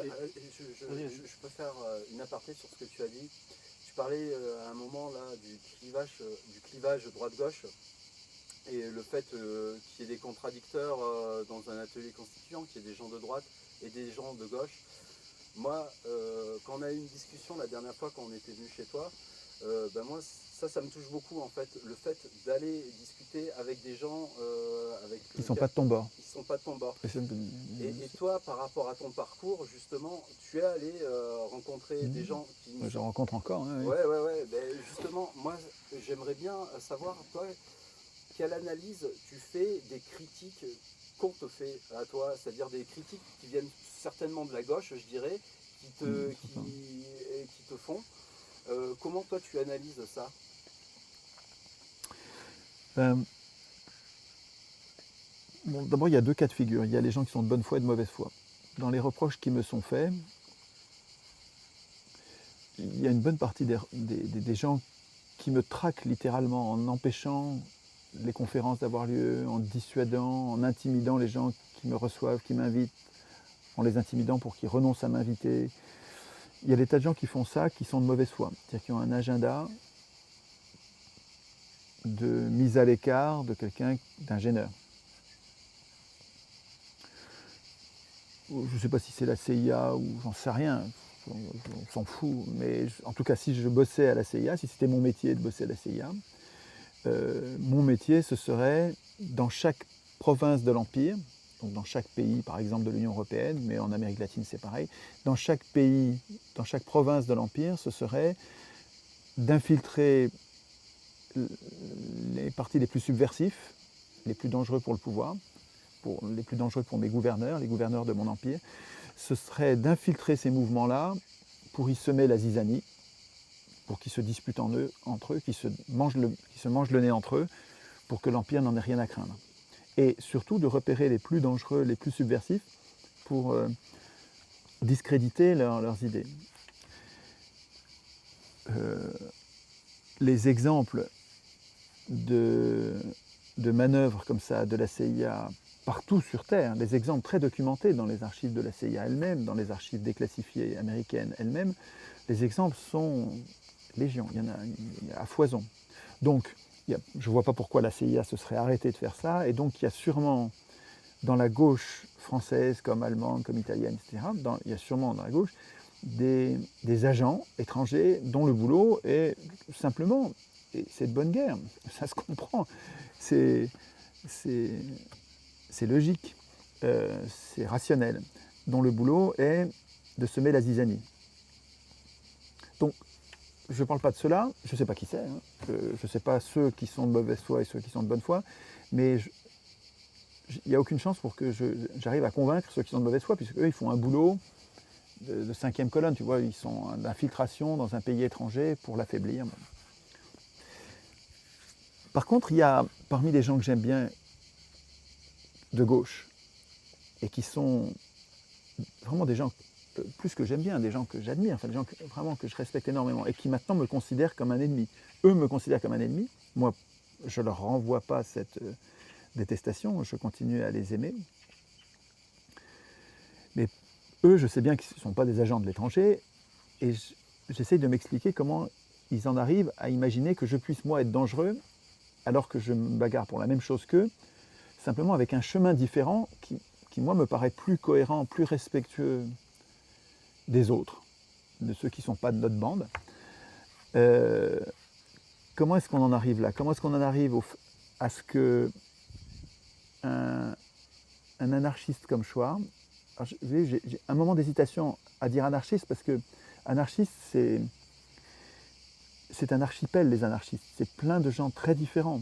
je peux faire une aparté sur ce que tu as dit. Tu parlais à un moment là du clivage droite-gauche et le fait qu'il y ait des contradicteurs dans un atelier constituant, qu'il y ait des gens de droite et des gens de gauche. Moi, quand on a eu une discussion la dernière fois quand on était venu chez toi, moi ça me touche beaucoup en fait, le fait d'aller discuter avec des gens Qui ne sont pas de ton bord. qui sont pas de ton bord. Et toi, par rapport à ton parcours, justement, tu es allé rencontrer des gens qui... Je rencontre encore. Hein, ouais. Ben, justement, moi, j'aimerais bien savoir, toi, quelle analyse tu fais des critiques qu'on te fait à toi, c'est-à-dire des critiques qui viennent certainement de la gauche, je dirais, qui te font. Comment toi tu analyses ça? Bon, d'abord, il y a deux cas de figure. Il y a les gens qui sont de bonne foi et de mauvaise foi. Dans les reproches qui me sont faits, il y a une bonne partie des gens qui me traquent littéralement en empêchant les conférences d'avoir lieu, en dissuadant, en intimidant les gens qui me reçoivent, qui m'invitent, en les intimidant pour qu'ils renoncent à m'inviter. Il y a des tas de gens qui font ça, qui sont de mauvaise foi, c'est-à-dire qui ont un agenda de mise à l'écart de quelqu'un, d'un gêneur. Je ne sais pas si c'est la CIA ou j'en sais rien, on s'en fout, mais en tout cas si je bossais à la CIA, si c'était mon métier de bosser à la CIA, mon métier ce serait dans chaque province de l'Empire, donc dans chaque pays par exemple de l'Union européenne, mais en Amérique latine c'est pareil, dans chaque pays, dans chaque province de l'Empire, ce serait d'infiltrer les partis les plus subversifs, les plus dangereux pour le pouvoir, les plus dangereux pour mes gouverneurs, les gouverneurs de mon empire, ce serait d'infiltrer ces mouvements-là pour y semer la zizanie, pour qu'ils se disputent entre eux, qu'ils se mangent le nez entre eux, pour que l'empire n'en ait rien à craindre. Et surtout de repérer les plus dangereux, les plus subversifs, pour discréditer leurs idées. Les exemples de manœuvres comme ça de la CIA partout sur Terre, les exemples très documentés dans les archives de la CIA elle-même, dans les archives déclassifiées américaines elles-mêmes, les exemples sont légion, il y en a à foison. Donc, je ne vois pas pourquoi la CIA se serait arrêtée de faire ça, et donc il y a sûrement dans la gauche française, comme allemande, comme italienne, etc., il y a sûrement dans la gauche des agents étrangers dont le boulot est simplement, et c'est de bonne guerre, ça se comprend, c'est logique, c'est rationnel, dont le boulot est de semer la zizanie. Donc, je ne parle pas de cela, je ne sais pas qui c'est, hein. Je ne sais pas ceux qui sont de mauvaise foi et ceux qui sont de bonne foi, mais il n'y a aucune chance pour que j'arrive à convaincre ceux qui sont de mauvaise foi, puisque eux, ils font un boulot de cinquième colonne, tu vois, ils sont d'infiltration dans un pays étranger pour l'affaiblir. Par contre, il y a parmi les gens que j'aime bien de gauche, et qui sont vraiment des gens plus que j'aime bien, des gens que j'admire, enfin des gens vraiment que je respecte énormément, et qui maintenant me considèrent comme un ennemi. Eux me considèrent comme un ennemi, moi je ne leur renvoie pas cette détestation, je continue à les aimer. Mais eux, je sais bien qu'ils ne sont pas des agents de l'étranger, et j'essaye de m'expliquer comment ils en arrivent à imaginer que je puisse, moi, être dangereux, alors que je me bagarre pour la même chose qu'eux, simplement avec un chemin différent qui, moi, me paraît plus cohérent, plus respectueux des autres, de ceux qui ne sont pas de notre bande. Comment est-ce qu'on en arrive là? Comment est-ce qu'on en arrive à ce que un anarchiste comme Schwarm, j'ai un moment d'hésitation à dire anarchiste, parce que anarchiste, c'est un archipel, les anarchistes. C'est plein de gens très différents.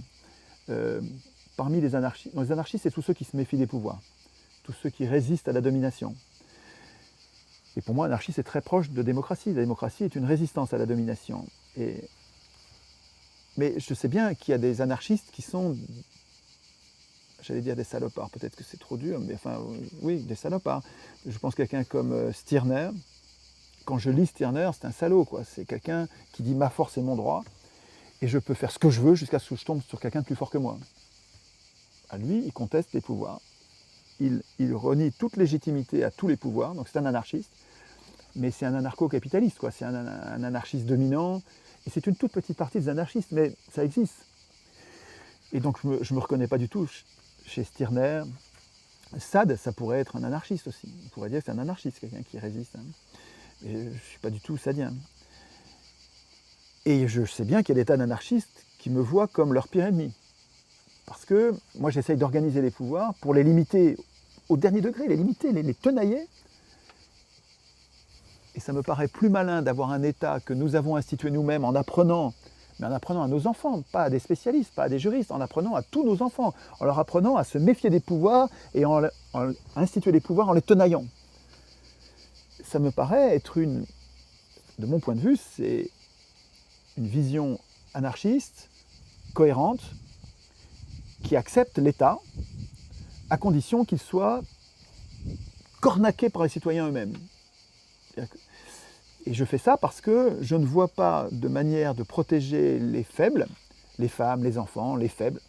Parmi les anarchistes, c'est tous ceux qui se méfient des pouvoirs, tous ceux qui résistent à la domination. Et pour moi, l'anarchie, c'est très proche de démocratie. La démocratie est une résistance à la domination. Mais je sais bien qu'il y a des anarchistes qui sont, j'allais dire des salopards, peut-être que c'est trop dur, mais enfin, oui, des salopards. Je pense quelqu'un comme Stirner. Quand je lis Stirner, c'est un salaud, quoi. C'est quelqu'un qui dit ma force est mon droit, et je peux faire ce que je veux jusqu'à ce que je tombe sur quelqu'un de plus fort que moi. À lui, il conteste les pouvoirs. Il renie toute légitimité à tous les pouvoirs, donc c'est un anarchiste. mais c'est un anarcho-capitaliste, quoi. C'est un anarchiste dominant, et c'est une toute petite partie des anarchistes, mais ça existe. Et donc je me reconnais pas du tout chez Stirner. Sade, ça pourrait être un anarchiste aussi. On pourrait dire que c'est un anarchiste, quelqu'un qui résiste. Hein. Et je ne suis pas du tout sadien. Et je sais bien qu'il y a des tas d'anarchistes qui me voient comme leur pire ennemi. Parce que moi, j'essaye d'organiser les pouvoirs pour les limiter au dernier degré, les limiter, les tenailler. Et ça me paraît plus malin d'avoir un État que nous avons institué nous-mêmes en apprenant, mais en apprenant à nos enfants, pas à des spécialistes, pas à des juristes, en apprenant à tous nos enfants, en leur apprenant à se méfier des pouvoirs et en instituer les pouvoirs en les tenaillant. Ça me paraît être de mon point de vue, c'est une vision anarchiste, cohérente, qui accepte l'État, à condition qu'il soit cornaqué par les citoyens eux-mêmes. Et je fais ça parce que je ne vois pas de manière de protéger les faibles, les femmes, les enfants, les faibles,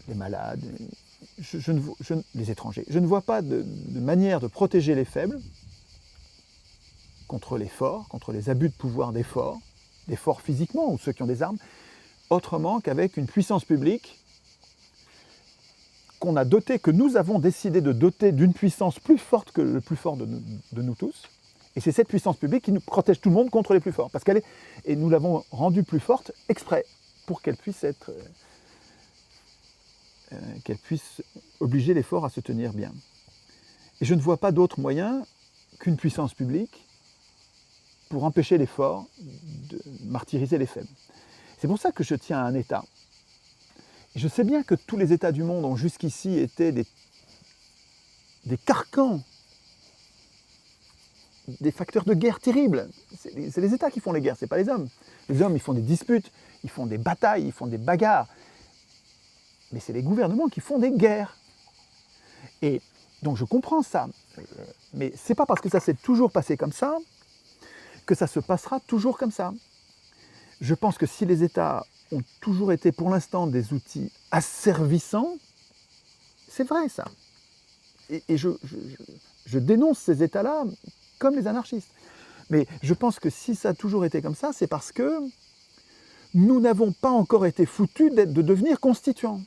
les malades, les étrangers. Je ne vois pas de manière de protéger les faibles contre les forts, contre les abus de pouvoir des forts physiquement ou ceux qui ont des armes, autrement qu'avec une puissance publique qu'on a dotée, que nous avons décidé de doter d'une puissance plus forte que le plus fort de nous tous. Et c'est cette puissance publique qui nous protège tout le monde contre les plus forts. Parce et nous l'avons rendue plus forte exprès, pour qu'elle puisse obliger les forts à se tenir bien. Et je ne vois pas d'autre moyen qu'une puissance publique pour empêcher les forts de martyriser les faibles. C'est pour ça que je tiens à un État. Et je sais bien que tous les États du monde ont jusqu'ici été des carcans, des facteurs de guerre terribles. C'est les États qui font les guerres, ce n'est pas les hommes. Les hommes, ils font des disputes, ils font des batailles, ils font des bagarres. Mais c'est les gouvernements qui font des guerres. Et donc je comprends ça. Mais ce n'est pas parce que ça s'est toujours passé comme ça que ça se passera toujours comme ça. Je pense que si les États ont toujours été pour l'instant des outils asservissants, c'est vrai ça. Et je dénonce ces États-là comme les anarchistes. Mais je pense que si ça a toujours été comme ça, c'est parce que nous n'avons pas encore été foutus de devenir constituants.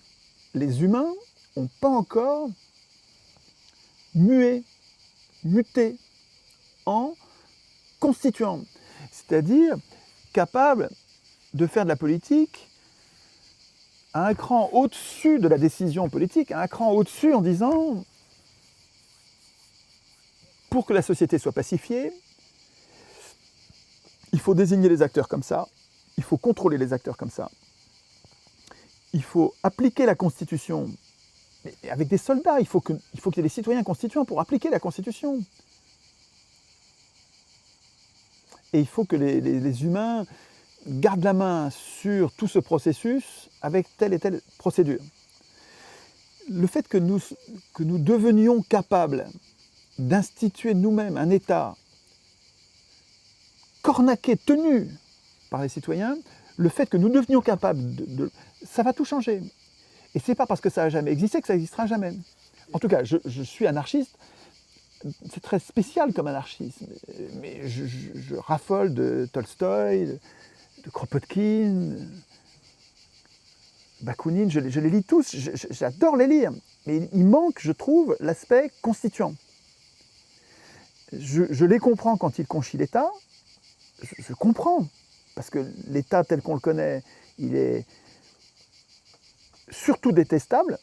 Les humains n'ont pas encore muté en constituants. C'est-à-dire capables de faire de la politique à un cran au-dessus de la décision politique, à un cran au-dessus en disant pour que la société soit pacifiée, il faut désigner les acteurs comme ça, il faut contrôler les acteurs comme ça, il faut appliquer la Constitution avec des soldats, il faut qu'il y ait des citoyens constituants pour appliquer la Constitution. Et il faut que les humains gardent la main sur tout ce processus avec telle et telle procédure. Le fait que nous devenions capables d'instituer nous-mêmes un État cornaqué, tenu par les citoyens, le fait que nous devenions capables ça va tout changer. Et ce n'est pas parce que ça n'a jamais existé que ça n'existera jamais. En tout cas, je suis anarchiste, c'est très spécial comme anarchisme, mais je raffole de Tolstoï, de Kropotkin, Bakounine, je les lis tous, j'adore les lire, mais il manque, je trouve, l'aspect constituant. Je les comprends quand ils conchient l'État, je comprends, parce que l'État tel qu'on le connaît, il est surtout détestable,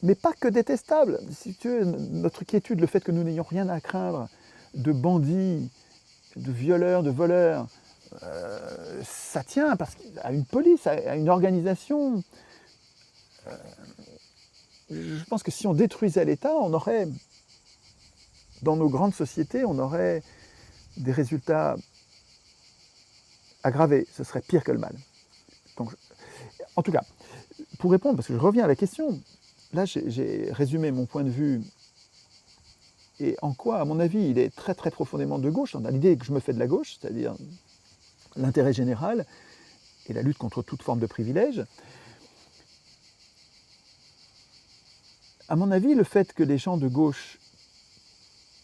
mais pas que détestable. Si tu veux, notre quiétude, le fait que nous n'ayons rien à craindre de bandits, de violeurs, de voleurs, ça tient à une police, à une organisation. Je pense que si on détruisait l'État, on aurait, dans nos grandes sociétés, on aurait des résultats aggravés. Ce serait pire que le mal. Donc, en tout cas, pour répondre, parce que je reviens à la question, là j'ai résumé mon point de vue et en quoi, à mon avis, il est très très profondément de gauche, dans l'idée que je me fais de la gauche, c'est-à-dire l'intérêt général et la lutte contre toute forme de privilège. À mon avis, le fait que les gens de gauche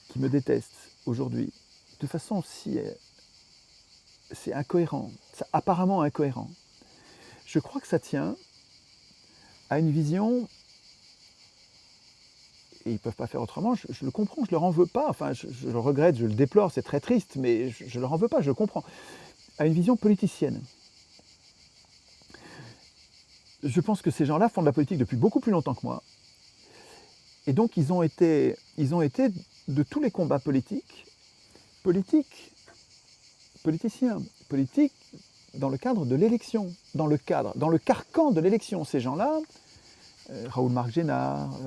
qui me détestent aujourd'hui de façon si c'est incohérent, c'est apparemment incohérent. Je crois que ça tient à une vision, et ils ne peuvent pas faire autrement, je le comprends, je ne leur en veux pas, enfin je le regrette, je le déplore, c'est très triste, mais je ne leur en veux pas, je le comprends, à une vision politicienne. Je pense que ces gens-là font de la politique depuis beaucoup plus longtemps que moi, et donc ils ont été de tous les combats politiciens, politiques dans le cadre de l'élection, dans le carcan de l'élection. Ces gens-là, Raoul Marc Génard,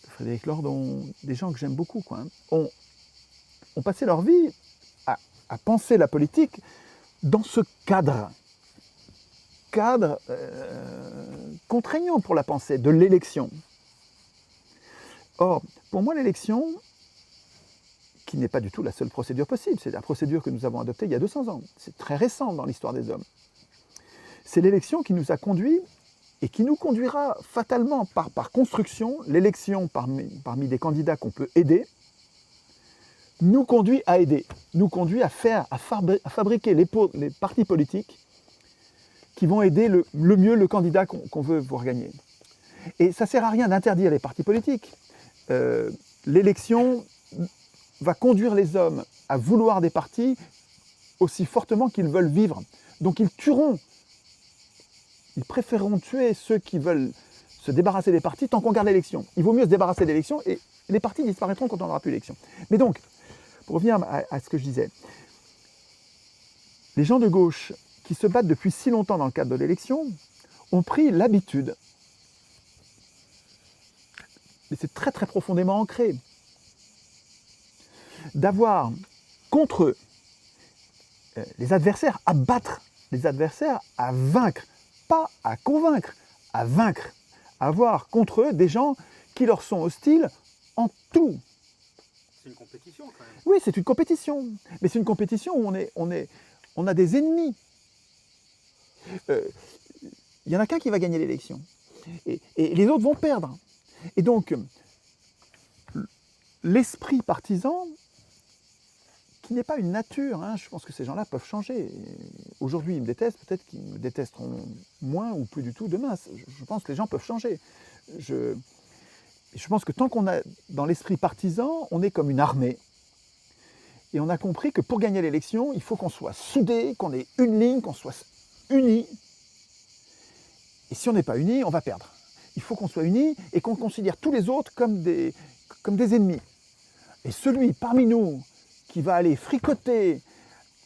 Frédéric Lordon, des gens que j'aime beaucoup, quoi, ont passé leur vie à penser la politique dans ce cadre contraignant pour la pensée, de l'élection. Or, pour moi, l'élection, qui n'est pas du tout la seule procédure possible, c'est la procédure que nous avons adoptée il y a 200 ans, c'est très récent dans l'histoire des hommes. C'est l'élection qui nous a conduits et qui nous conduira fatalement par construction, l'élection parmi des candidats qu'on peut aider, nous conduit à aider, nous conduit à fabriquer les partis politiques qui vont aider le mieux le candidat qu'on veut voir gagner. Et ça ne sert à rien d'interdire les partis politiques. L'élection va conduire les hommes à vouloir des partis aussi fortement qu'ils veulent vivre. Donc ils préféreront tuer ceux qui veulent se débarrasser des partis tant qu'on garde l'élection. Il vaut mieux se débarrasser de l'élection et les partis disparaîtront quand on n'aura plus l'élection. Mais donc, pour revenir à ce que je disais, les gens de gauche qui se battent depuis si longtemps dans le cadre de l'élection ont pris l'habitude, mais c'est très très profondément ancré, d'avoir contre eux les adversaires à battre, les adversaires à vaincre, pas à convaincre, à vaincre, avoir contre eux des gens qui leur sont hostiles en tout. C'est une compétition quand même. Oui, c'est une compétition, mais c'est une compétition où on a des ennemis. Il n'y en a qu'un qui va gagner l'élection, et les autres vont perdre. Et donc, l'esprit partisan, qui n'est pas une nature, hein, je pense que ces gens-là peuvent changer. Aujourd'hui, ils me détestent, peut-être qu'ils me détesteront moins ou plus du tout demain. Je pense que les gens peuvent changer. Je pense que tant qu'on a dans l'esprit partisan, on est comme une armée. Et on a compris que pour gagner l'élection, il faut qu'on soit soudés, qu'on ait une ligne, qu'on soit unis. Et si on n'est pas unis, on va perdre. Il faut qu'on soit unis et qu'on considère tous les autres comme des ennemis. Et celui parmi nous qui va aller fricoter,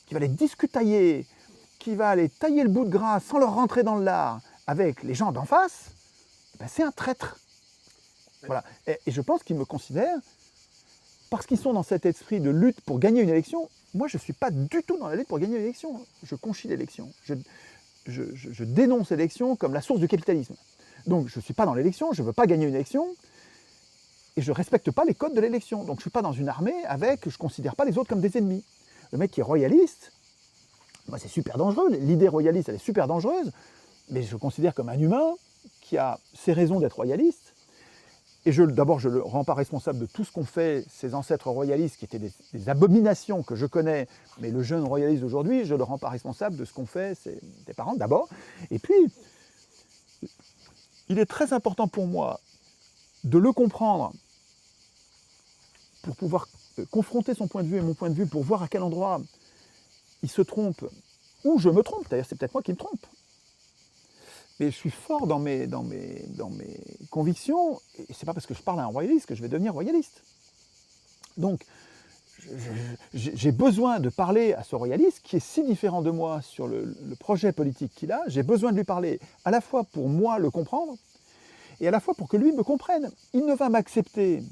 qui va aller discutailler, qui va aller tailler le bout de gras sans leur rentrer dans le lard avec les gens d'en face, ben c'est un traître. Voilà. Et je pense qu'ils me considèrent, parce qu'ils sont dans cet esprit de lutte pour gagner une élection. Moi, je ne suis pas du tout dans la lutte pour gagner une élection. Je conchis l'élection. Je dénonce l'élection comme la source du capitalisme. Donc, je ne suis pas dans l'élection, je ne veux pas gagner une élection, et je ne respecte pas les codes de l'élection. Donc, je ne suis pas dans une armée je ne considère pas les autres comme des ennemis. Le mec qui est royaliste, moi, c'est super dangereux. L'idée royaliste, elle est super dangereuse, mais je le considère comme un humain qui a ses raisons d'être royaliste. Et d'abord, je ne le rends pas responsable de tout ce qu'ont fait ses ancêtres royalistes, qui étaient des abominations que je connais, mais le jeune royaliste d'aujourd'hui, je ne le rends pas responsable de ce qu'ont fait ses parents, d'abord. Et puis, il est très important pour moi de le comprendre pour pouvoir confronter son point de vue et mon point de vue, pour voir à quel endroit il se trompe, ou je me trompe, d'ailleurs c'est peut-être moi qui me trompe. Mais je suis fort dans mes convictions, et c'est pas parce que je parle à un royaliste que je vais devenir royaliste. Donc, j'ai besoin de parler à ce royaliste qui est si différent de moi sur le projet politique qu'il a. J'ai besoin de lui parler à la fois pour moi le comprendre, et à la fois pour que lui me comprenne. Il ne va m'accepter,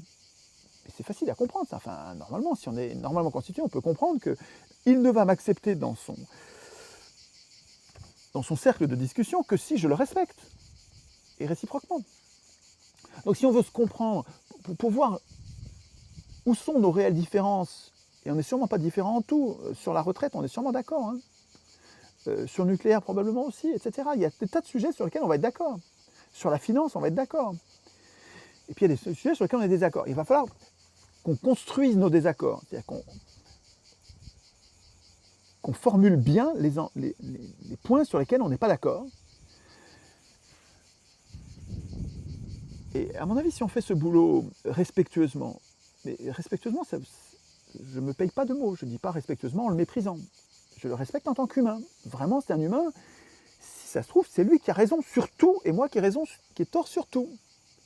mais c'est facile à comprendre ça, enfin, normalement, si on est normalement constitué, on peut comprendre qu'il ne va m'accepter dans son cercle de discussion que si je le respecte, et réciproquement. Donc si on veut se comprendre, pour voir où sont nos réelles différences, et on n'est sûrement pas différents en tout, sur la retraite on est sûrement d'accord, hein. Sur le nucléaire probablement aussi, etc. Il y a des tas de sujets sur lesquels on va être d'accord. Sur la finance, on va être d'accord. Et puis il y a des sujets sur lesquels on est désaccord. Il va falloir qu'on construise nos désaccords. C'est-à-dire qu'on formule bien les points sur lesquels on n'est pas d'accord. Et à mon avis, si on fait ce boulot respectueusement, mais respectueusement, je ne me paye pas de mots, je ne dis pas respectueusement en le méprisant. Je le respecte en tant qu'humain. Vraiment, c'est un humain. Si ça se trouve, c'est lui qui a raison sur tout et moi qui ai tort sur tout.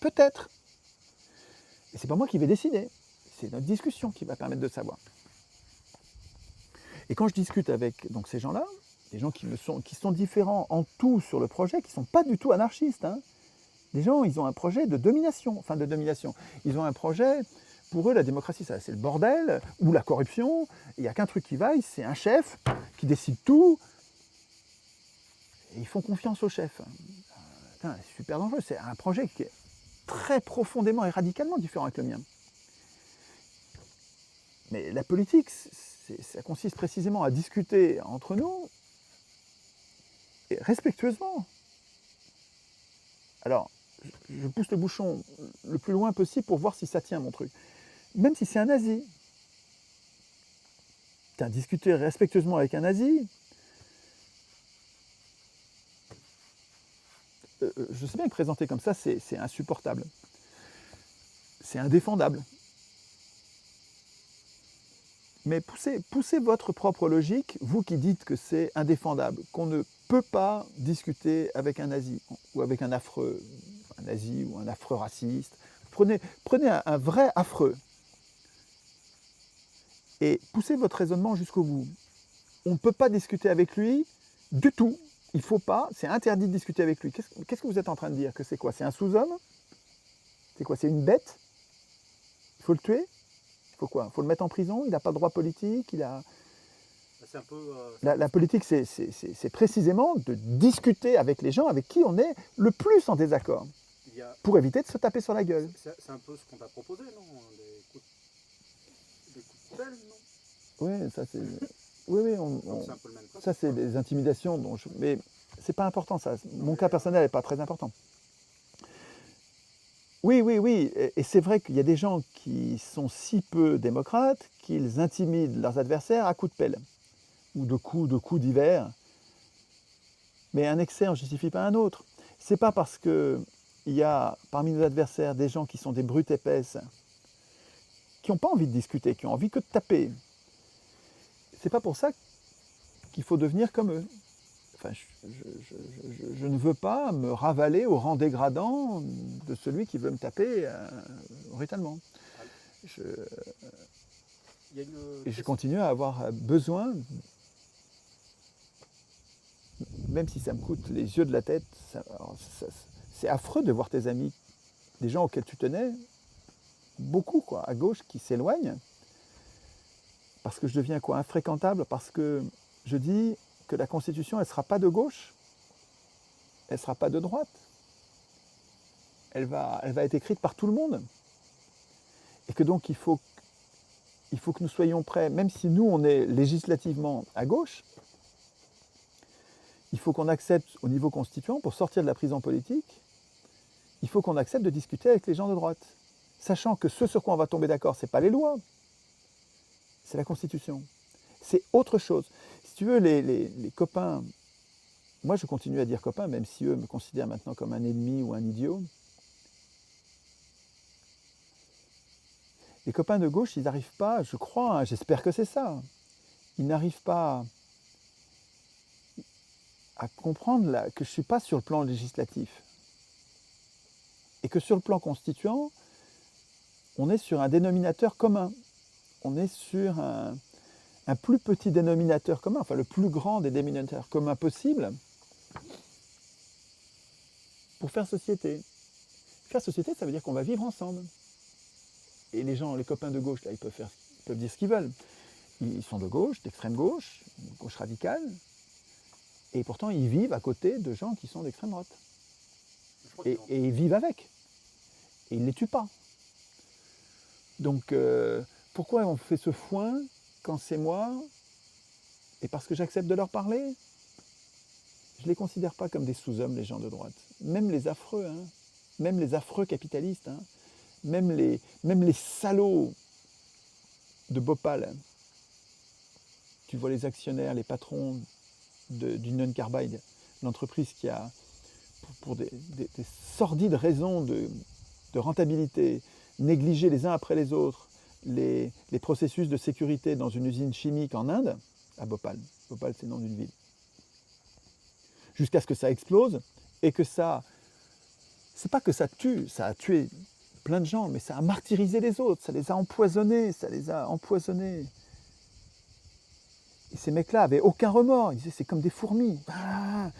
Peut-être. Et c'est pas moi qui vais décider. C'est notre discussion qui va permettre de savoir. Et quand je discute avec donc, ces gens-là, des gens qui sont différents en tout sur le projet, qui ne sont pas du tout anarchistes, hein. Les gens, ils ont un projet de domination. Ils ont un projet, pour eux, la démocratie, c'est le bordel, ou la corruption. Il n'y a qu'un truc qui vaille, c'est un chef qui décide tout. Et ils font confiance au chef. C'est super dangereux. C'est un projet qui est très profondément et radicalement différent avec le mien. Mais la politique, ça consiste précisément à discuter entre nous, et respectueusement. Alors, je pousse le bouchon le plus loin possible pour voir si ça tient mon truc. Même si c'est un nazi. Discuter respectueusement avec un nazi, je sais bien que présenter comme ça, c'est insupportable. C'est indéfendable. Mais poussez votre propre logique, vous qui dites que c'est indéfendable, qu'on ne peut pas discuter avec un nazi ou avec un affreux, un nazi ou un affreux raciste. Prenez un vrai affreux et poussez votre raisonnement jusqu'au bout. On ne peut pas discuter avec lui du tout. Il ne faut pas, c'est interdit de discuter avec lui. Qu'est-ce que vous êtes en train de dire? Que c'est quoi? C'est un sous-homme? C'est quoi? C'est une bête? Il faut le tuer? Il faut quoi? Il faut le mettre en prison? Il n'a pas de droit politique? C'est un peu, la politique, c'est précisément de discuter avec les gens avec qui on est le plus en désaccord, pour éviter de se taper sur la gueule. C'est un peu ce qu'on t'a proposé, non? Des coups de pelle, non? Oui, ça c'est... C'est un peu le même principe. Ça c'est des intimidations, mais c'est pas important ça. Mon cas personnel n'est pas très important. Oui, et c'est vrai qu'il y a des gens qui sont si peu démocrates qu'ils intimident leurs adversaires à coups de pelle, ou de coups divers. Mais un excès n'en justifie pas un autre. C'est pas parce qu'il y a parmi nos adversaires des gens qui sont des brutes épaisses, qui n'ont pas envie de discuter, qui ont envie que de taper. C'est pas pour ça qu'il faut devenir comme eux. Enfin, je ne veux pas me ravaler au rang dégradant de celui qui veut me taper brutalement. Et je continue à avoir besoin, même si ça me coûte les yeux de la tête, c'est affreux de voir tes amis, des gens auxquels tu tenais, beaucoup quoi, à gauche, qui s'éloignent, parce que je deviens quoi, infréquentable, parce que je dis que la Constitution, elle ne sera pas de gauche, elle ne sera pas de droite. Elle va être écrite par tout le monde. Et que donc il faut que nous soyons prêts, même si nous, on est législativement à gauche, il faut qu'on accepte au niveau constituant, pour sortir de la prison politique, il faut qu'on accepte de discuter avec les gens de droite. Sachant que ce sur quoi on va tomber d'accord, ce n'est pas les lois, c'est la Constitution. C'est autre chose. Si tu veux, les copains, moi je continue à dire copains, même si eux me considèrent maintenant comme un ennemi ou un idiot. Les copains de gauche, ils n'arrivent pas, je crois, hein, j'espère que c'est ça, ils n'arrivent pas à comprendre que je ne suis pas sur le plan législatif. Et que sur le plan constituant, on est sur un dénominateur commun. On est sur un plus petit dénominateur commun, enfin le plus grand des dénominateurs communs possibles, pour faire société. Faire société, ça veut dire qu'on va vivre ensemble. Et les gens, les copains de gauche, là, ils peuvent dire ce qu'ils veulent. Ils sont de gauche, d'extrême gauche radicale, et pourtant ils vivent à côté de gens qui sont d'extrême droite. Et ils vivent avec. Et ils ne les tuent pas. Donc, pourquoi on fait ce foin quand c'est moi? Et parce que j'accepte de leur parler? Je ne les considère pas comme des sous-hommes, les gens de droite. Même les affreux, hein. Même les affreux capitalistes, hein. Même les salauds de Bhopal. tu vois les actionnaires, les patrons d'Union Carbide, l'entreprise qui a, pour des sordides raisons de rentabilité, négligé les uns après les autres les processus de sécurité dans une usine chimique en Inde, à Bhopal. Bhopal, c'est le nom d'une ville. Jusqu'à ce que ça explose et que ça... C'est pas que ça tue, ça a tué plein de gens, mais ça a martyrisé les autres, ça les a empoisonnés, Et ces mecs-là avaient aucun remords, ils disaient c'est comme des fourmis. Ah,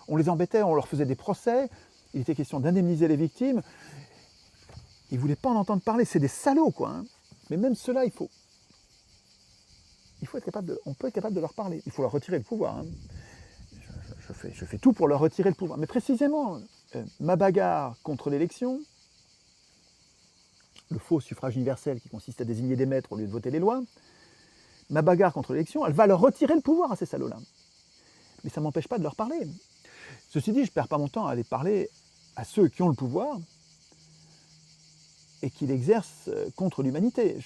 on les embêtait, on leur faisait des procès, il était question d'indemniser les victimes. Ils ne voulaient pas en entendre parler, c'est des salauds quoi. Hein. Mais même ceux-là, on peut être capable de leur parler. Il faut leur retirer le pouvoir. Hein. Je fais tout pour leur retirer le pouvoir. Mais précisément, ma bagarre contre l'élection, le faux suffrage universel qui consiste à désigner des maîtres au lieu de voter les lois, ma bagarre contre l'élection, elle va leur retirer le pouvoir à ces salauds-là. Mais ça ne m'empêche pas de leur parler. Ceci dit, je ne perds pas mon temps à aller parler à ceux qui ont le pouvoir et qui l'exercent contre l'humanité.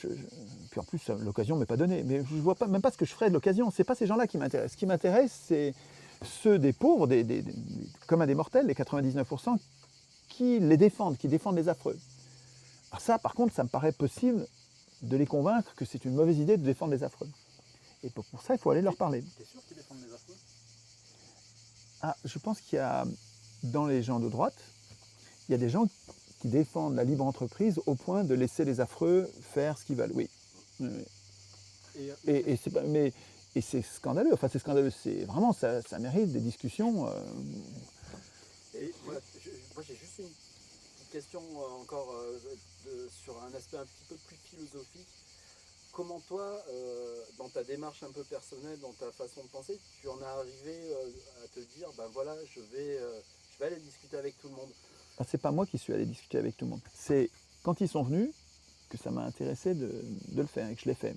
Puis en plus, l'occasion ne m'est pas donnée. Mais je ne vois même pas ce que je ferais de l'occasion. Ce n'est pas ces gens-là qui m'intéressent. Ce qui m'intéresse, c'est ceux des pauvres, communs des mortels, les 99%, qui les défendent, qui défendent les affreux. Alors ça, par contre, ça me paraît possible de les convaincre que c'est une mauvaise idée de défendre les affreux. Et pour ça, il faut aller leur parler. T'es sûr qu'ils défendent les affreux ? Ah, je pense qu'il y a, dans les gens de droite, il y a des gens qui défendent la libre entreprise au point de laisser les affreux faire ce qu'ils veulent. Oui. Et c'est scandaleux. Enfin, c'est scandaleux. C'est vraiment, ça mérite des discussions. Et moi, j'ai juste une petite question encore sur un aspect un petit peu plus philosophique. Comment toi, dans ta démarche un peu personnelle, dans ta façon de penser, tu en es arrivé à te dire, ben voilà, je vais aller discuter avec tout le monde. C'est pas moi qui suis allé discuter avec tout le monde. C'est quand ils sont venus que ça m'a intéressé de le faire et que je l'ai fait.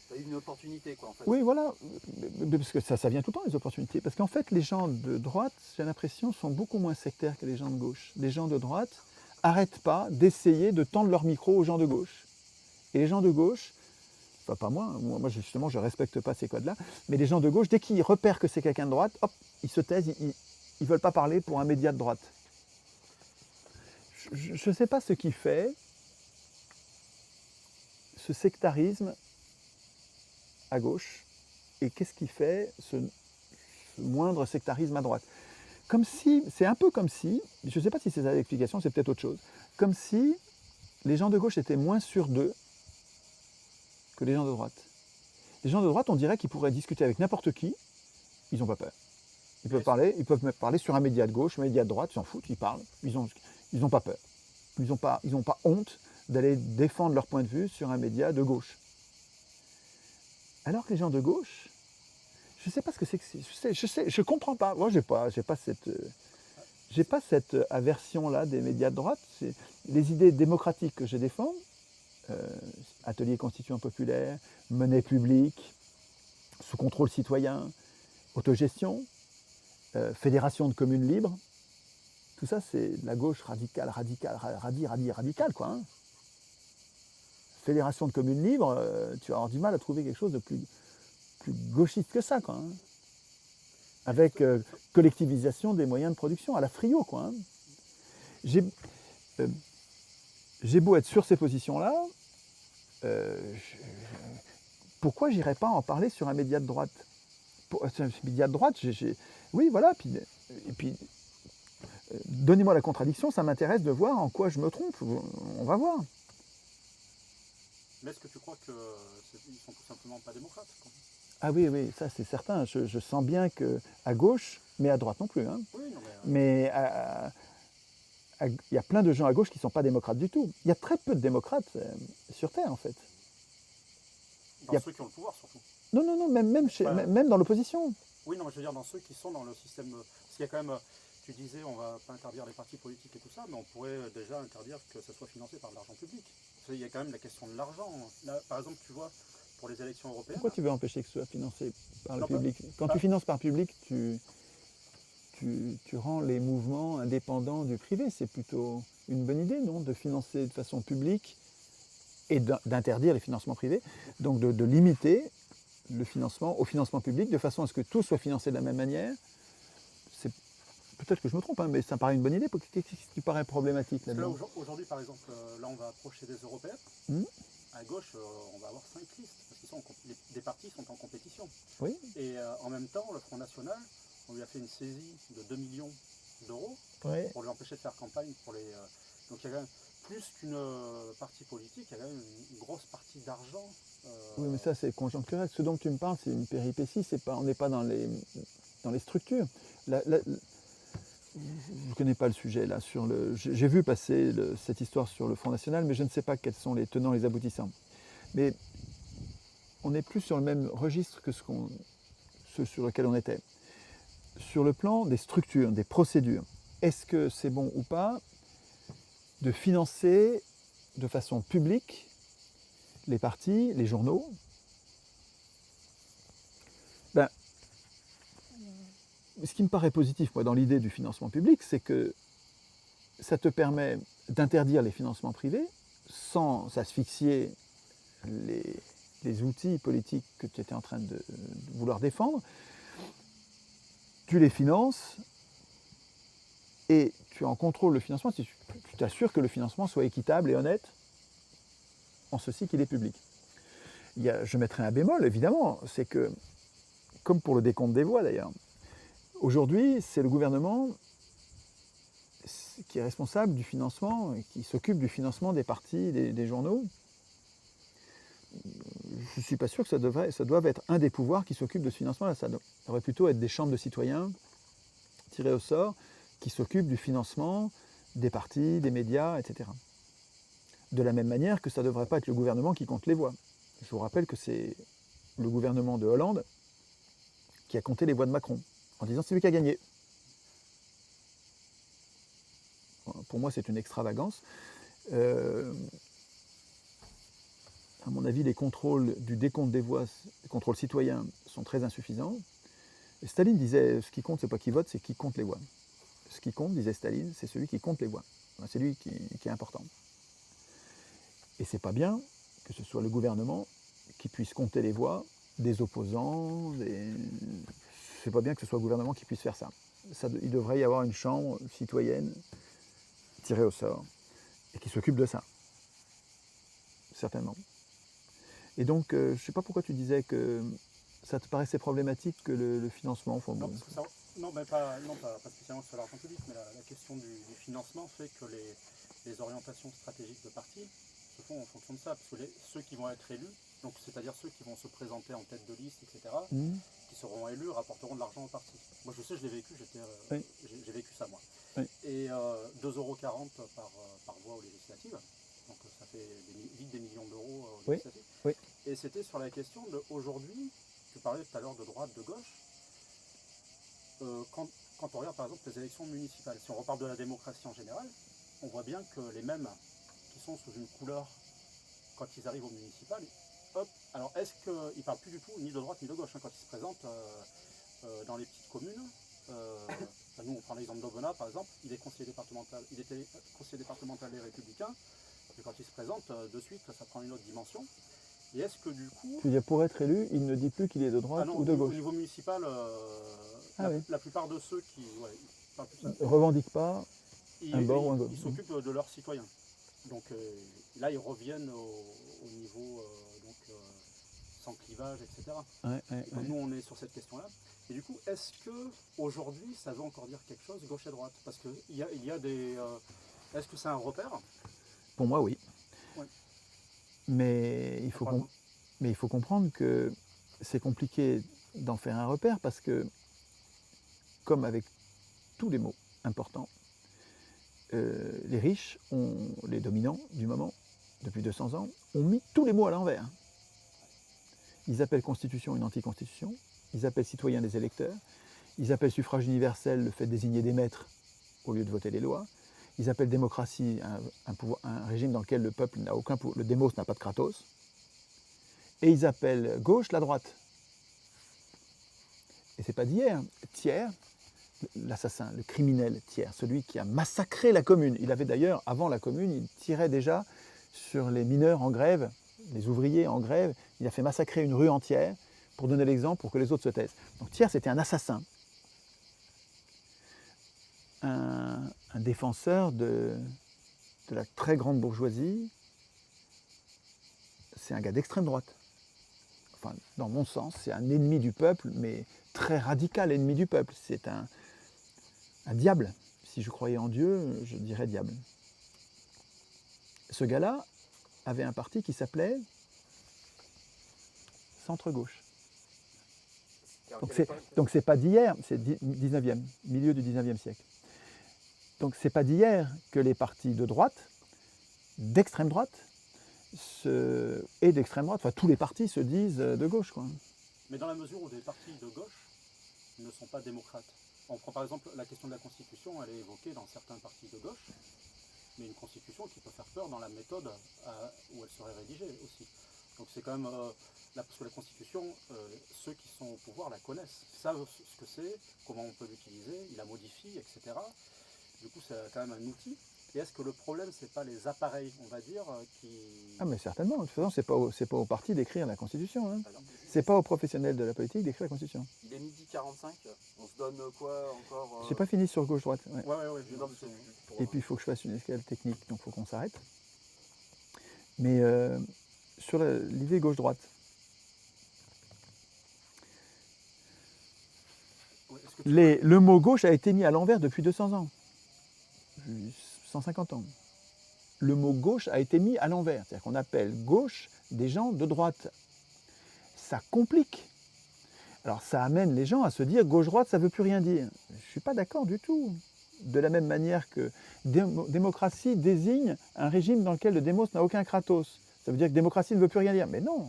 Tu as eu une opportunité, quoi, en fait. Oui, voilà. Parce que ça vient tout le temps, les opportunités. Parce qu'en fait, les gens de droite, j'ai l'impression, sont beaucoup moins sectaires que les gens de gauche. Les gens de droite n'arrêtent pas d'essayer de tendre leur micro aux gens de gauche. Et les gens de gauche, enfin pas moi justement je ne respecte pas ces codes-là, mais les gens de gauche, dès qu'ils repèrent que c'est quelqu'un de droite, hop, ils se taisent, ils ne veulent pas parler pour un média de droite. Je ne sais pas ce qui fait ce sectarisme à gauche et qu'est-ce qui fait ce moindre sectarisme à droite. Comme si, c'est un peu comme si, je ne sais pas si c'est ça l'explication, c'est peut-être autre chose, comme si les gens de gauche étaient moins sûrs d'eux que les gens de droite. Les gens de droite, on dirait qu'ils pourraient discuter avec n'importe qui, ils n'ont pas peur. Ils peuvent même parler sur un média de gauche, un média de droite, ils s'en foutent, ils parlent, ils n'ont pas peur. Ils n'ont pas honte d'aller défendre leur point de vue sur un média de gauche. Alors que les gens de gauche, je ne sais pas ce que c'est que je comprends pas. Moi, j'ai pas cette aversion-là des médias de droite. Les idées démocratiques que je défends, atelier constituant populaire, monnaie publique, sous contrôle citoyen, autogestion, fédération de communes libres, tout ça c'est la gauche radicale, quoi. Hein. Fédération de communes libres, tu vas avoir du mal à trouver quelque chose de plus gauchiste que ça, quoi. Hein. Avec collectivisation des moyens de production, à la Friot, quoi. Hein. J'ai beau être sur ces positions-là, pourquoi j'irais pas en parler sur un média de droite ? Un média de droite, oui, voilà, et puis donnez-moi la contradiction, ça m'intéresse de voir en quoi je me trompe, on va voir. Mais est-ce que tu crois qu'ils ne sont tout simplement pas démocrates, quoi ? Ah oui, ça c'est certain, je sens bien qu'à gauche, mais à droite non plus, hein. Oui, non, mais il y a plein de gens à gauche qui ne sont pas démocrates du tout. Il y a très peu de démocrates sur Terre, en fait. Ceux qui ont le pouvoir, surtout. Non, même dans l'opposition. Oui, non, mais je veux dire dans ceux qui sont dans le système... Parce qu'il y a quand même... Tu disais, on ne va pas interdire les partis politiques et tout ça, mais on pourrait déjà interdire que ça soit financé par de l'argent public. Il y a quand même la question de l'argent. Là, par exemple, tu vois, pour les élections européennes... Pourquoi tu veux empêcher que ce soit financé par le public ? Quand tu finances par public, tu rends les mouvements indépendants du privé. C'est plutôt une bonne idée, non ? De financer de façon publique et d'interdire les financements privés. Donc de limiter le financement au financement public, de façon à ce que tout soit financé de la même manière. C'est peut-être que je me trompe, hein, mais ça me paraît une bonne idée. Qu'est-ce qui te paraît problématique Parce que là, là-dedans? aujourd'hui, par exemple, là, on va approcher des européennes. Hmm. À gauche, on va avoir 5 listes, parce que des partis sont en compétition. Oui. Et en même temps, le Front National, on lui a fait une saisie de 2 millions d'euros Oui. pour lui empêcher de faire campagne pour les. Donc il y a quand même plus qu'une partie politique, il y a quand même une grosse partie d'argent. Oui, mais ça c'est conjoncturel. Ce dont tu me parles, c'est une péripétie. On n'est pas dans les structures. Je ne connais pas le sujet là. J'ai vu passer cette histoire sur le Front National, mais je ne sais pas quels sont les tenants et les aboutissants. Mais on est plus sur le même registre que ce sur lequel on était. Sur le plan des structures, des procédures, est-ce que c'est bon ou pas de financer de façon publique les partis, les journaux? Ben, ce qui me paraît positif, moi, dans l'idée du financement public, c'est que ça te permet d'interdire les financements privés sans asphyxier les outils politiques que tu étais en train de vouloir défendre. Tu les finances et tu en contrôles le financement. Tu t'assures que le financement soit équitable et honnête, en ceci qu'il est public. Je mettrai un bémol, évidemment, c'est que, comme pour le décompte des voix d'ailleurs, aujourd'hui, c'est le gouvernement qui est responsable du financement, qui s'occupe du financement des partis, des journaux. Je ne suis pas sûr que ça doive être un des pouvoirs qui s'occupe de ce financement-là. Ça devrait plutôt être des chambres de citoyens tirées au sort qui s'occupent du financement des partis, des médias, etc. De la même manière que ça ne devrait pas être le gouvernement qui compte les voix. Je vous rappelle que c'est le gouvernement de Hollande qui a compté les voix de Macron, en disant c'est lui qui a gagné. Pour moi, c'est une extravagance. À mon avis, les contrôles du décompte des voix, les contrôles citoyens, sont très insuffisants. Et Staline disait, ce qui compte, c'est pas qui vote, c'est qui compte les voix. Ce qui compte, disait Staline, c'est celui qui compte les voix. C'est lui qui est important. Et c'est pas bien que ce soit le gouvernement qui puisse compter les voix des opposants. C'est pas bien que ce soit le gouvernement qui puisse faire ça. Il devrait y avoir une chambre citoyenne tirée au sort et qui s'occupe de ça. Certainement. Et donc, je ne sais pas pourquoi tu disais que ça te paraissait problématique que le financement... Non, pas spécialement sur l'argent public, mais la question du financement fait que les orientations stratégiques de partis se font en fonction de ça. Parce que ceux qui vont être élus, donc c'est-à-dire ceux qui vont se présenter en tête de liste, etc., qui seront élus, rapporteront de l'argent au parti. Moi, je sais, je l'ai vécu, j'ai vécu ça, moi. Oui. Et 2,40 € par voix aux législatives. Donc ça fait vite des millions d'euros aux législatives. Oui. Et c'était sur la question de aujourd'hui, tu parlais tout à l'heure de droite, de gauche. Quand on regarde par exemple les élections municipales, si on reparle de la démocratie en général, on voit bien que les mêmes qui sont sous une couleur, quand ils arrivent au municipal, hop, alors est-ce qu'ils ne parlent plus du tout ni de droite ni de gauche, hein, quand ils se présentent dans les petites communes. Nous on prend l'exemple d'Aubenas par exemple, il était conseiller départemental des Républicains, et quand il se présente, de suite ça prend une autre dimension. Et est-ce que du coup... Tu veux dire, pour être élu, il ne dit plus qu'il est de droite ou de gauche? Au niveau municipal, la plupart de ceux qui ne revendiquent pas un bord ou un gauche. Ils s'occupent de leurs citoyens. Donc là, ils reviennent au niveau sans clivage, etc. Nous, on est sur cette question-là. Et du coup, est-ce qu'aujourd'hui, ça veut encore dire quelque chose, gauche et droite? Parce qu'il y a des... est-ce que c'est un repère? Pour moi, oui. Ouais. Mais il faut comprendre que c'est compliqué d'en faire un repère parce que, comme avec tous les mots importants, les riches, les dominants du moment, depuis 200 ans, ont mis tous les mots à l'envers. Ils appellent constitution une anticonstitution, ils appellent citoyens des électeurs, ils appellent suffrage universel le fait de désigner des maîtres au lieu de voter les lois, ils appellent démocratie un régime dans lequel le peuple n'a aucun pouvoir, le démos n'a pas de kratos, et ils appellent gauche la droite. Et c'est pas d'hier. Thiers, l'assassin, le criminel Thiers, celui qui a massacré la commune. Il avait d'ailleurs, avant la commune, il tirait déjà sur les mineurs en grève, les ouvriers en grève. Il a fait massacrer une rue entière pour donner l'exemple, pour que les autres se taisent. Donc Thiers, c'était un assassin, un défenseur de la très grande bourgeoisie. C'est un gars d'extrême droite. Enfin, dans mon sens, c'est un ennemi du peuple, mais très radical ennemi du peuple. C'est un diable. Si je croyais en Dieu, je dirais diable. Ce gars-là avait un parti qui s'appelait Centre-Gauche. Donc c'est pas d'hier, c'est 19e, milieu du 19e siècle. Donc c'est pas d'hier que les partis de droite, d'extrême droite, et d'extrême droite, enfin tous les partis se disent de gauche, quoi. Mais dans la mesure où des partis de gauche ne sont pas démocrates. On prend par exemple la question de la Constitution, elle est évoquée dans certains partis de gauche, mais une Constitution qui peut faire peur dans la méthode où elle serait rédigée aussi. Donc c'est quand même, parce que la Constitution, ceux qui sont au pouvoir la connaissent, savent ce que c'est, comment on peut l'utiliser, ils la modifient, etc. Du coup, c'est quand même un outil. Et est-ce que le problème, c'est pas les appareils, on va dire, qui... Ah mais certainement, de toute façon, c'est pas au parti d'écrire la Constitution. Hein. C'est pas aux professionnels de la politique d'écrire la Constitution. Il est 12h45, on se donne quoi encore J'ai pas fini sur gauche-droite. Ouais. Ouais. Non, mais Et puis il faut que je fasse une escale technique, donc il faut qu'on s'arrête. Mais sur l'idée gauche-droite, le mot gauche a été mis à l'envers depuis 200 ans. 150 ans. Le mot gauche a été mis à l'envers. C'est-à-dire qu'on appelle gauche des gens de droite. Ça complique. Alors ça amène les gens à se dire gauche-droite, ça ne veut plus rien dire. Je ne suis pas d'accord du tout. De la même manière que démocratie désigne un régime dans lequel le démos n'a aucun kratos. Ça veut dire que démocratie ne veut plus rien dire. Mais non.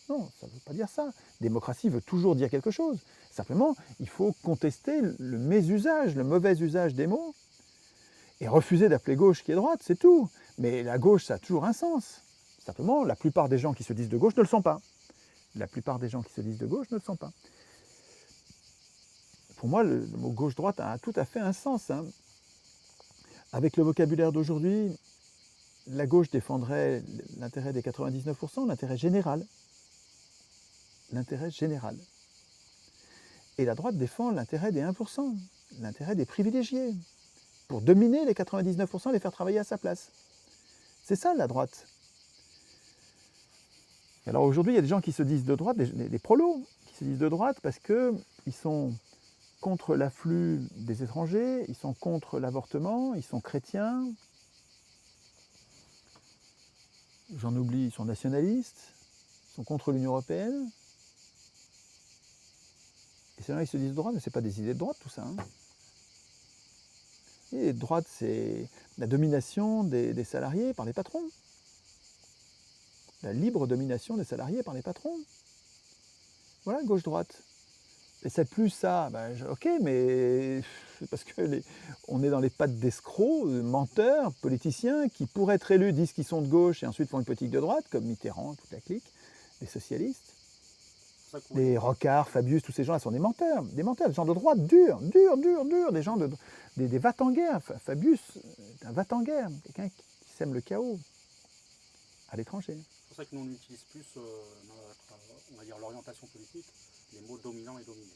Non, ça ne veut pas dire ça. Démocratie veut toujours dire quelque chose. Simplement, il faut contester le mésusage, le mauvais usage des mots. Et refuser d'appeler gauche qui est droite, c'est tout. Mais la gauche, ça a toujours un sens. Simplement, la plupart des gens qui se disent de gauche ne le sont pas. La plupart des gens qui se disent de gauche ne le sont pas. Pour moi, le mot gauche-droite a tout à fait un sens. Hein. Avec le vocabulaire d'aujourd'hui, la gauche défendrait l'intérêt des 99%, l'intérêt général. L'intérêt général. Et la droite défend l'intérêt des 1%, l'intérêt des privilégiés, pour dominer les 99% et les faire travailler à sa place. C'est ça la droite. Alors aujourd'hui, il y a des gens qui se disent de droite, des prolos, qui se disent de droite parce qu'ils sont contre l'afflux des étrangers, ils sont contre l'avortement, ils sont chrétiens. J'en oublie, ils sont nationalistes, ils sont contre l'Union européenne. Et ces gens, ils se disent de droite, mais ce n'est pas des idées de droite tout ça. Hein. Et droite, c'est la domination des salariés par les patrons. La libre domination des salariés par les patrons. Voilà, gauche-droite. Et c'est plus ça, ok, mais parce que on est dans les pattes d'escrocs, menteurs, politiciens, qui pour être élus disent qu'ils sont de gauche et ensuite font une politique de droite, comme Mitterrand, toute la clique, les socialistes. Les Rocard, Fabius, tous ces gens-là sont des menteurs, des gens de droite durs, des gens des va-t-en-guerre. Fabius est un va-t-en-guerre, quelqu'un qui sème le chaos à l'étranger. C'est pour ça que nous on utilise plus dans on va dire l'orientation politique, les mots dominants et dominés.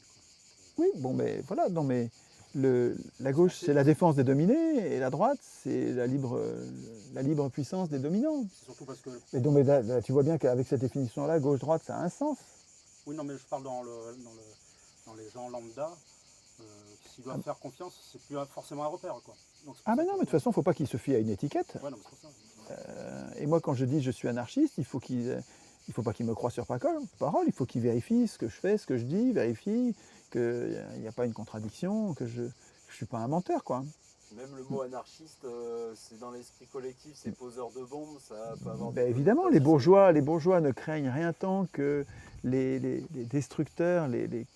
Oui, bon, mais voilà, non, mais la gauche, c'est la défense des dominés, et la droite, c'est la libre puissance des dominants. C'est surtout parce que... Et donc, mais là, tu vois bien qu'avec cette définition-là, gauche-droite, ça a un sens. Oui, non, mais je parle dans les gens lambda, s'ils doivent faire confiance, c'est plus forcément un repère, quoi. Donc, mais non, mais de toute façon, il ne faut pas qu'ils se fient à une étiquette. Ouais, non, mais c'est pour ça. Et moi, quand je dis je suis anarchiste, il faut pas qu'ils me croient sur parole, il faut qu'ils vérifient ce que je fais, ce que je dis, vérifient qu'il n'y a pas une contradiction, que je ne suis pas un menteur, quoi. Même le mot anarchiste, c'est dans l'esprit collectif, c'est poseur de bombes, ça peut avoir... Évidemment, les bourgeois ne craignent rien tant que les destructeurs, les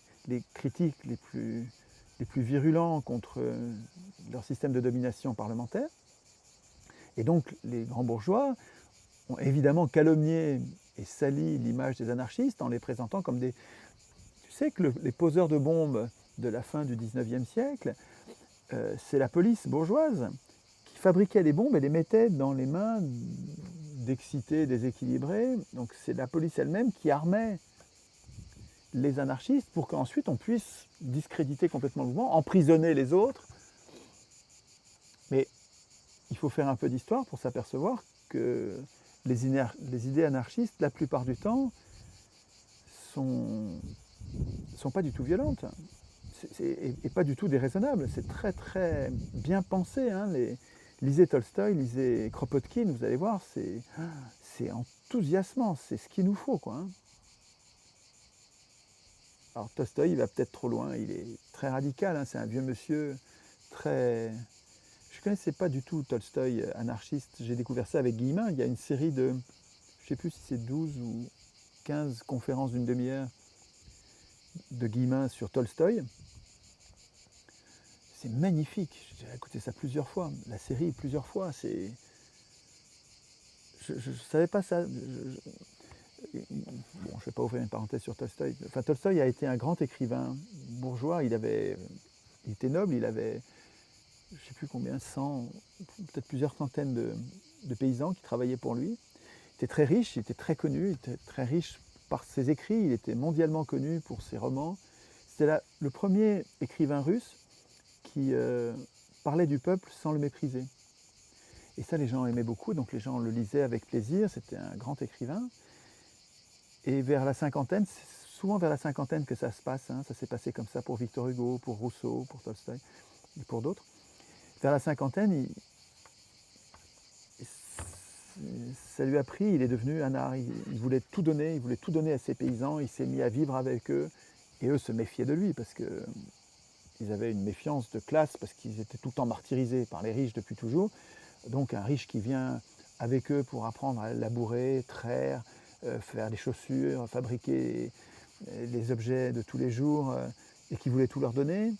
critiques les plus virulents contre leur système de domination parlementaire. Et donc, les grands bourgeois ont évidemment calomnié et sali l'image des anarchistes en les présentant comme des... Tu sais que les poseurs de bombes de la fin du 19e siècle, c'est la police bourgeoise qui fabriquait les bombes et les mettait dans les mains d'excités déséquilibrés. Donc c'est la police elle-même qui armait les anarchistes pour qu'ensuite on puisse discréditer complètement le mouvement, emprisonner les autres. Mais il faut faire un peu d'histoire pour s'apercevoir que les idées anarchistes, la plupart du temps, sont pas du tout violentes et pas du tout déraisonnables. C'est très très bien pensé. Hein. Lisez Tolstoï, lisez Kropotkin, vous allez voir, c'est enthousiasmant, c'est ce qu'il nous faut, quoi. Hein. Alors Tolstoï, il va peut-être trop loin, il est très radical, hein, c'est un vieux monsieur très... Je ne connaissais pas du tout Tolstoï anarchiste, j'ai découvert ça avec Guillemin, il y a une série de, je ne sais plus si c'est 12 ou 15 conférences d'une demi-heure de Guillemin sur Tolstoï. C'est magnifique, j'ai écouté ça plusieurs fois, la série plusieurs fois, c'est... Je ne savais pas ça. Bon, je ne vais pas ouvrir une parenthèse sur Tolstoï. Enfin, Tolstoï a été un grand écrivain bourgeois. Il était noble. Il avait, je ne sais plus combien, 100, peut-être plusieurs centaines de paysans qui travaillaient pour lui. Il était très riche. Il était très connu. Il était très riche par ses écrits. Il était mondialement connu pour ses romans. C'était le premier écrivain russe qui parlait du peuple sans le mépriser. Et ça, les gens aimaient beaucoup. Donc les gens le lisaient avec plaisir. C'était un grand écrivain. Et vers la cinquantaine, c'est souvent vers la cinquantaine que ça se passe, hein. Ça s'est passé comme ça pour Victor Hugo, pour Rousseau, pour Tolstoï et pour d'autres. Vers la cinquantaine, ça lui a pris, il est devenu anard, il voulait tout donner à ses paysans, il s'est mis à vivre avec eux, et eux se méfiaient de lui parce qu'ils avaient une méfiance de classe, parce qu'ils étaient tout le temps martyrisés par les riches depuis toujours. Donc un riche qui vient avec eux pour apprendre à labourer, traire, faire des chaussures, fabriquer les objets de tous les jours, et qui voulait tout leur donner,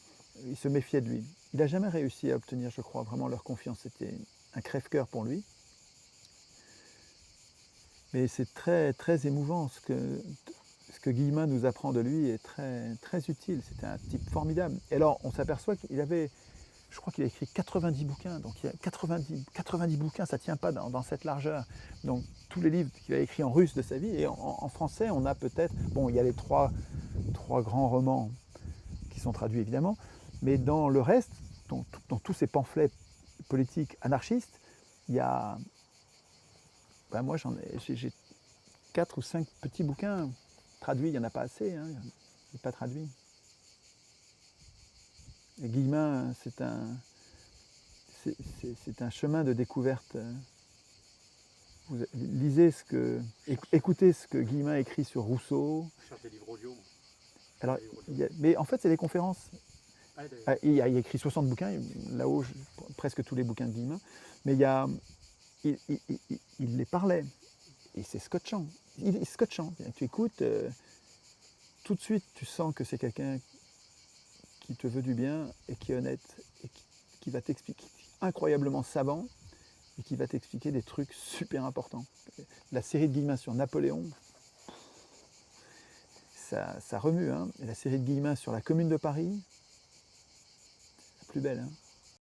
il se méfiait de lui. Il n'a jamais réussi à obtenir, je crois, vraiment leur confiance. C'était un crève-cœur pour lui. Mais c'est très, très émouvant. Ce que Guillemin nous apprend de lui est très, très utile. C'était un type formidable. Et alors, on s'aperçoit qu'il avait... Je crois qu'il a écrit 90 bouquins, donc il y a 90 bouquins, ça ne tient pas dans cette largeur. Donc tous les livres qu'il a écrits en russe de sa vie, et en français, on a peut-être... Bon, il y a les trois grands romans qui sont traduits évidemment, mais dans le reste, dans tous ces pamphlets politiques anarchistes, il y a... Ben moi, j'ai 4 ou 5 petits bouquins traduits, il n'y en a pas assez, hein, il n'est pas traduit. Et Guillemin, c'est un chemin de découverte. Vous lisez écoutez ce que Guillemin écrit sur Rousseau. Je cherche des livres audio. Alors, mais en fait, c'est des conférences. Il a écrit 60 bouquins, là-haut, presque tous les bouquins de Guillemin. Mais il les parlait. Et c'est scotchant. Il est scotchant. Tu écoutes, tout de suite, tu sens que c'est quelqu'un qui te veut du bien et qui est honnête et qui va t'expliquer, incroyablement savant, et qui va t'expliquer des trucs super importants. La série de Guillemin sur Napoléon, ça remue. Hein. Et la série de Guillemin sur la Commune de Paris, la plus belle. Hein.